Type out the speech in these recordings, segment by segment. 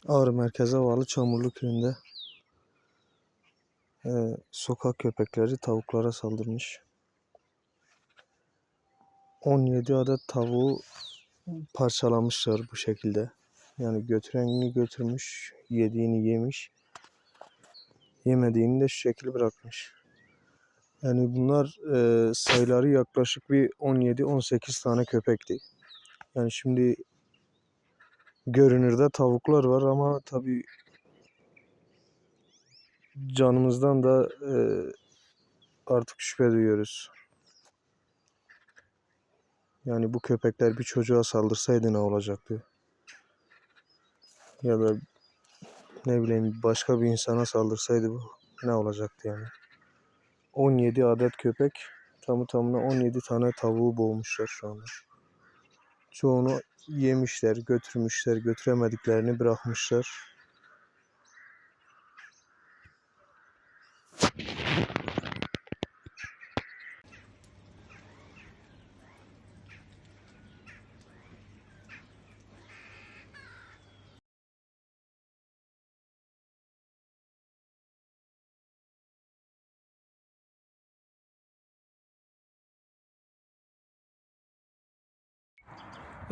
Ağrı merkeze bağlı Çamurlu köyünde sokak köpekleri tavuklara saldırmış. 17 adet tavuğu parçalamışlar bu şekilde. Yani götürenini götürmüş, yediğini yemiş, yemediğini de şu şekilde bırakmış. Yani bunlar sayıları yaklaşık bir 17-18 tane köpekti. Yani şimdi görünürde tavuklar var ama tabii canımızdan da artık şüphe duyuyoruz. Yani bu köpekler bir çocuğa saldırsaydı ne olacaktı? Ya da ne bileyim başka bir insana saldırsaydı bu ne olacaktı yani? 17 adet köpek tamı tamına 17 tane tavuğu boğmuşlar şu anda. Çoğunu yemişler, götürmüşler, götüremediklerini bırakmışlar.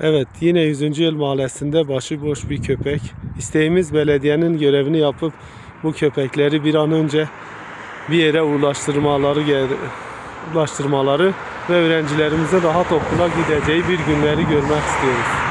Evet, yine 100. Yıl Mahallesi'nde başıboş bir köpek. İsteğimiz belediyenin görevini yapıp bu köpekleri bir an önce bir yere ulaştırmaları ve öğrencilerimize rahat okula gideceği bir günleri görmek istiyoruz.